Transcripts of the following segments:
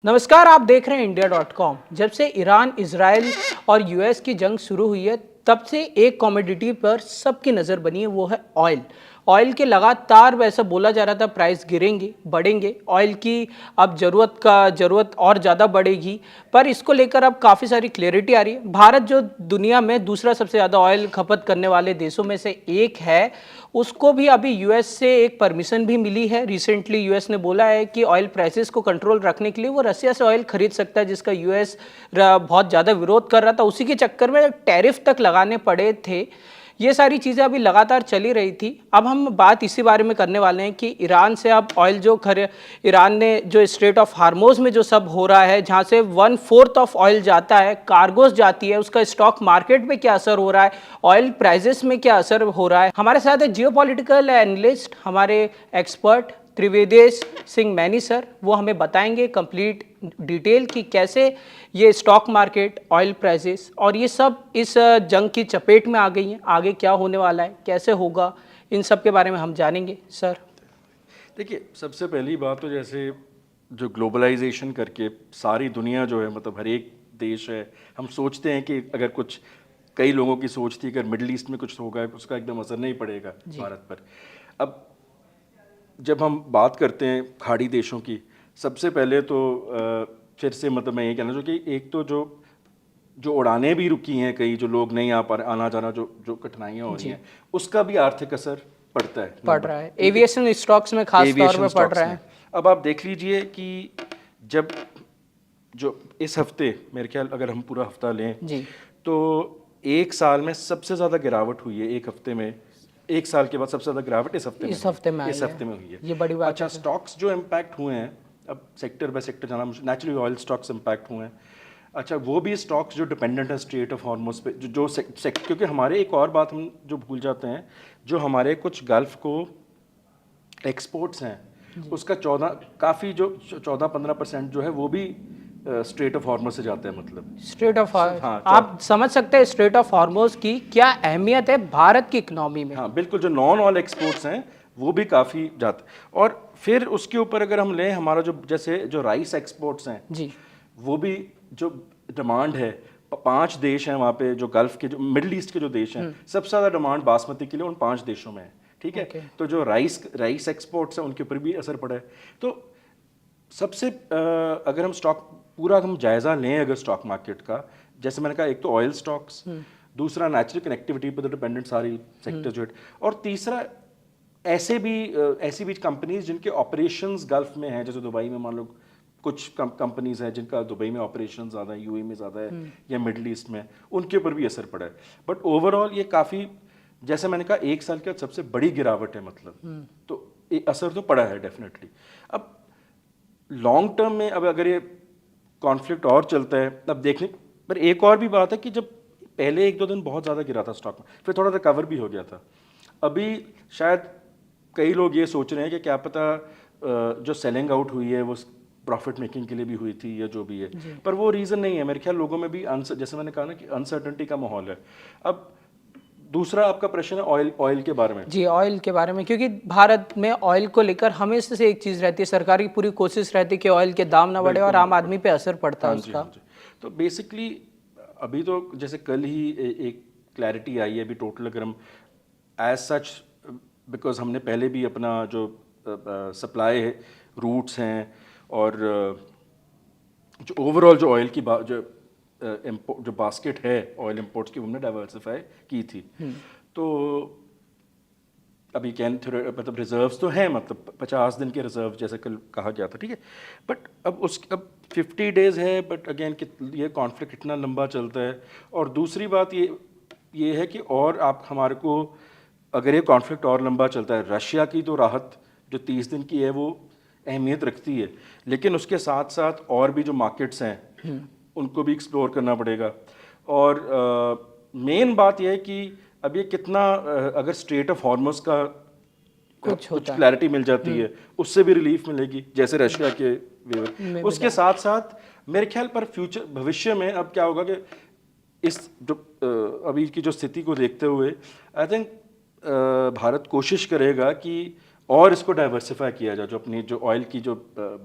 नमस्कार, आप देख रहे हैं इंडिया.com। जब से ईरान, इजराइल और यूएस की जंग शुरू हुई है, तब से एक कमोडिटी पर सबकी नज़र बनी है, वो है ऑयल। ऑयल के लगातार वैसा बोला जा रहा था प्राइस गिरेंगे, बढ़ेंगे, ऑयल की अब ज़रूरत और ज़्यादा बढ़ेगी। पर इसको लेकर अब काफ़ी सारी क्लैरिटी आ रही है। भारत जो दुनिया में दूसरा सबसे ज़्यादा ऑयल खपत करने वाले देशों में से एक है, उसको भी अभी यूएस से एक परमिशन भी मिली है। रिसेंटली यूएस ने बोला है कि ऑयल प्राइसेस को कंट्रोल रखने के लिए वो रसिया से ऑयल खरीद सकता है, जिसका यूएस बहुत ज़्यादा विरोध कर रहा था। उसी के चक्कर में टैरिफ तक लगाने पड़े थे। ये सारी चीज़ें अभी लगातार चली रही थी। अब हम बात इसी बारे में करने वाले हैं कि ईरान से अब ऑयल ईरान ने जो स्ट्रेट ऑफ हार्मोज में जो सब हो रहा है, जहाँ से 1/4 ऑफ ऑयल जाता है, कार्गोस जाती है, उसका स्टॉक मार्केट पे क्या असर हो रहा है, ऑयल प्राइजेस में क्या असर हो रहा है। हमारे साथ है जियोपॉलिटिकल एनालिस्ट, हमारे एक्सपर्ट त्रिवेदेश सिंह मैनी सर। वो हमें बताएंगे कंप्लीट डिटेल कि कैसे ये स्टॉक मार्केट, ऑयल प्राइसेस और ये सब इस जंग की चपेट में आ गई हैं। आगे क्या होने वाला है, कैसे होगा, इन सब के बारे में हम जानेंगे सर। देखिए, सबसे पहली बात तो जैसे जो ग्लोबलाइजेशन करके सारी दुनिया जो है, मतलब हर एक देश है, हम सोचते हैं कि अगर कुछ, कई लोगों की सोच थी अगर मिडल ईस्ट में कुछ होगा उसका एकदम असर नहीं पड़ेगा भारत पर। अब जब हम बात करते हैं खाड़ी देशों की, सबसे पहले तो फिर से मतलब मैं ये कहना चाहूँ कि एक तो जो जो उड़ानें भी रुकी हैं, कई जो लोग नहीं आ पा रहे, आना जाना जो जो कठिनाइयाँ हो रही हैं, उसका भी आर्थिक असर पड़ता है, पड़ रहा है। एविएशन स्टॉक्स में खास तौर पे पड़ रहा है। अब आप देख लीजिए कि जब जो इस हफ्ते, मेरे ख्याल अगर हम पूरा हफ्ता लें जी, तो एक साल में सबसे ज़्यादा गिरावट हुई है एक हफ्ते में। एक साल के बाद सबसे ज़्यादा गिरावट इस हफ्ते में हुई है। ये बड़ी बात अच्छा, है। स्टॉक्स जो इम्पैक्ट हुए हैं, अब सेक्टर बाय सेक्टर जाना, नेचुरली ऑयल स्टॉक्स इम्पैक्ट हुए हैं। अच्छा, वो भी स्टॉक्स जो डिपेंडेंट है स्ट्रेट ऑफ हॉर्मोज पे, क्योंकि हमारे एक और बात हम जो भूल जाते हैं, जो हमारे कुछ गल्फ को एक्सपोर्ट्स हैं, उसका 14-15% जो है वो भी स्ट्रेट ऑफ हॉर्मोज से जाते हैं। मतलब स्ट्रेट ऑफ हाँ, आप समझ सकते हैं स्ट्रेट ऑफ हार्मोज की क्या अहमियत है भारत की इकोनॉमी में। हाँ बिल्कुल, जो नॉन ऑयल एक्सपोर्ट्स हैं वो भी काफ़ी जाते हैं। और फिर उसके ऊपर अगर हम लें हमारा जो जैसे जो राइस एक्सपोर्ट्स हैं जी, वो भी जो डिमांड है, 5 देश हैं वहाँ पे, जो गल्फ के, जो मिडिल ईस्ट के जो देश हैं, सबसे ज़्यादा डिमांड बासमती के लिए उन 5 देशों में है। ठीक है, तो जो राइस एक्सपोर्ट्स हैं उनके ऊपर भी असर पड़ा है। तो सबसे अगर हम स्टॉक पूरा हम जायज़ा लें अगर स्टॉक मार्केट का, जैसे मैंने कहा, एक तो ऑयल स्टॉक्स, दूसरा नेचुरल कनेक्टिविटी पर डिपेंडेंट सारी सेक्टर जो है, और तीसरा ऐसी भी कंपनीज जिनके ऑपरेशंस गल्फ में हैं, जैसे दुबई में मान लो कुछ कंपनीज हैं जिनका दुबई में ऑपरेशन ज़्यादा है, यूएई में ज़्यादा है, या मिडल ईस्ट में, उनके ऊपर भी असर पड़ा है। बट ओवरऑल ये काफ़ी, जैसे मैंने कहा, एक साल के बाद सबसे बड़ी गिरावट है, मतलब तो असर तो पड़ा है डेफिनेटली। अब लॉन्ग टर्म में, अब अगर ये कॉन्फ्लिक्ट और चलता है, अब देखने पर एक और भी बात है कि जब पहले 1-2 दिन बहुत ज़्यादा गिरा था स्टॉक में, फिर थोड़ा रिकवर भी हो गया था। अभी शायद कई लोग ये सोच रहे हैं कि क्या पता जो सेलिंग आउट हुई है वो प्रॉफिट मेकिंग के लिए भी हुई थी या जो भी है, पर वो रीज़न नहीं है मेरे ख्याल। लोगों में भी जैसे मैंने कहा ना कि अनसर्टेनिटी का माहौल है। अब दूसरा आपका प्रश्न है ऑयल के बारे में। जी, ऑयल के बारे में, क्योंकि भारत में ऑयल को लेकर हमेशा से एक चीज़ रहती है, सरकार की पूरी कोशिश रहती है कि ऑयल के दाम ना बढ़े और आम आदमी पे असर पड़ता है हाँ जी, उसका। हाँ जी। तो बेसिकली अभी तो जैसे कल ही एक क्लैरिटी आई है अभी टोटल, अगर हम एज सच, बिकॉज हमने पहले भी अपना जो सप्लाई रूट्स हैं और जो ओवरऑल जो ऑयल की जो बास्केट है ऑयल इंपोर्ट्स की, हमने डाइवर्सिफाई की थी। तो अभी मतलब रिजर्व्स तो हैं, मतलब 50 दिन के रिजर्व जैसे कल कहा गया था, ठीक है। बट अब 50 डेज है, बट अगेन ये कॉन्फ्लिक्ट कितना लंबा चलता है। और दूसरी बात ये है कि और आप हमारे को, अगर ये कॉन्फ्लिक्ट और लंबा चलता है, रशिया की तो राहत जो 30 दिन की है वो अहमियत रखती है, लेकिन उसके साथ साथ और भी जो मार्केट्स हैं उनको भी एक्सप्लोर करना पड़ेगा। और मेन बात यह है कि अब ये कितना, अगर स्ट्रेट ऑफ हॉर्मस का कुछ क्लैरिटी मिल जाती है, उससे भी रिलीफ मिलेगी, जैसे रशिया के वेवर। उसके साथ साथ मेरे ख्याल पर फ्यूचर भविष्य में अब क्या होगा कि इस जो अभी की जो स्थिति को देखते हुए, आई थिंक भारत कोशिश करेगा कि और इसको डाइवर्सिफाई किया जाए, जो अपनी जो ऑयल की जो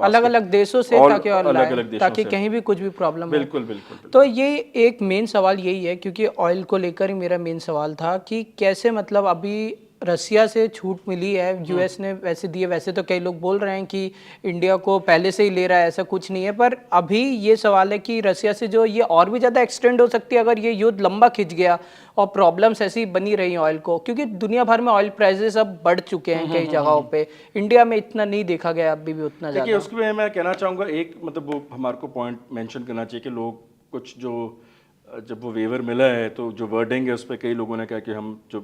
अलग अलग देशों से, ताकि और अलग लाए, अलग देशों ताकि से। कहीं भी कुछ भी प्रॉब्लम हो। बिल्कुल बिल्कुल बिल्कुल। तो ये एक मेन सवाल यही है, क्योंकि ऑयल को लेकर ही मेरा मेन सवाल था कि कैसे, मतलब अभी रसिया से छूट मिली है, यूएस ने वैसे दिए, वैसे तो कई लोग बोल रहे हैं कि इंडिया को पहले से ही ले रहा है, ऐसा कुछ नहीं है, पर अभी ये सवाल है कि रसिया से जो ये और भी ज़्यादा एक्सटेंड हो सकती है अगर ये युद्ध लंबा खिंच गया और प्रॉब्लम्स ऐसी बनी रही ऑयल को, क्योंकि दुनिया भर में ऑयल प्राइसेस अब बढ़ चुके हैं कई जगहों पे, इंडिया में इतना नहीं देखा गया अभी भी उतना देखिए ज़्यादा। उसके में मैं कहना चाहूँगा, एक मतलब वो हमारे को पॉइंट मेंशन करना चाहिए कि लोग कुछ जो जब वो वेवर मिला है तो जो वर्डिंग है उस पर कई लोगों ने कहा कि हम जो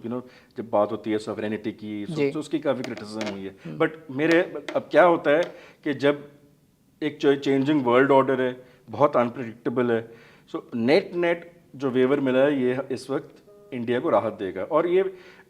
जब बात होती है सॉवरेनिटी की, तो उसकी काफ़ी क्रिटिसिज्म हुई है। बट मेरे अब क्या होता है कि जब एक चेंजिंग वर्ल्ड ऑर्डर है, बहुत अनप्रिडिक्टेबल है, सो नेट नेट जो वेवर मिला है ये इस वक्त इंडिया को राहत देगा। और ये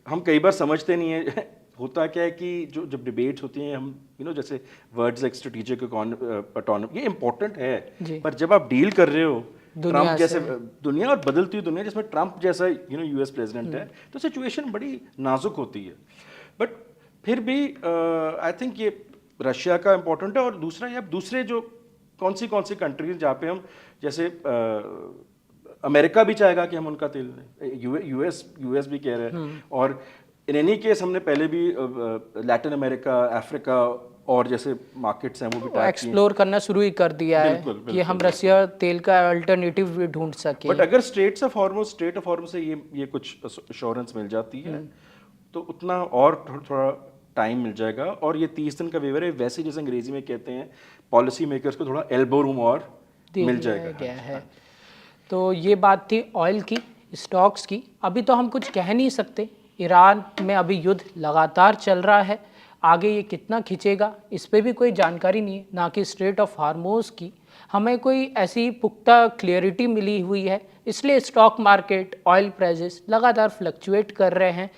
हम कई बार समझते नहीं है होता क्या है कि जो जब डिबेट्स होती हैं हम जैसे वर्ड्स लाइक स्ट्रेटेजिक ऑटोनॉमी, ये इंपॉर्टेंट है, पर जब आप डील कर रहे हो ट्रम्प जैसे दुनिया और बदलती हुई दुनिया जिसमें ट्रम्प जैसा यूएस प्रेसिडेंट है, तो सिचुएशन बड़ी नाजुक होती है। बट फिर भी आई थिंक ये रशिया का इम्पोर्टेंट है। और दूसरा ये अब दूसरे जो कौन सी कंट्रीज जहाँ पे हम जैसे अमेरिका भी चाहेगा कि हम उनका तेल लें, यूएस भी कह रहे हैं, और इन एनी केस हमने पहले भी लैटिन अमेरिका, अफ्रीका और जैसे मार्केट्स हैं वो भी एक्सप्लोर करना शुरू ही कर दिया है कि हम रसिया तेल का अल्टरनेटिव भी ढूंढ सके। बट अगर स्ट्रेट ऑफ हॉर्मुज से ये कुछ अश्योरेंस मिल जाती है तो उतना और थोड़ा टाइम मिल जाएगा। और ये 30 दिन का वेवर है, वैसे जैसे अंग्रेजी में कहते हैं, पॉलिसी मेकर्स को थोड़ा एल्बो रूम और मिल जाएगा है। तो ये बात थी ऑयल की, स्टॉक्स की। अभी तो हम कुछ कह नहीं सकते, ईरान में अभी युद्ध लगातार चल रहा है, आगे ये कितना खिंचेगा इस पे भी कोई जानकारी नहीं है, ना कि स्ट्रेट ऑफ हार्मोज की हमें कोई ऐसी पुख्ता क्लियरिटी मिली हुई है, इसलिए स्टॉक मार्केट, ऑयल प्राइसेस लगातार फ्लक्चुएट कर रहे हैं।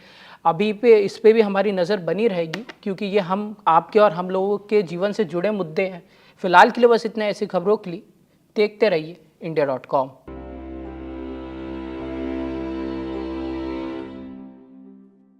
अभी पे इस पे भी हमारी नज़र बनी रहेगी, क्योंकि ये हम आपके और हम लोगों के जीवन से जुड़े मुद्दे हैं। फिलहाल के लिए बस इतने, ऐसी खबरों के लिए देखते रहिए India.com।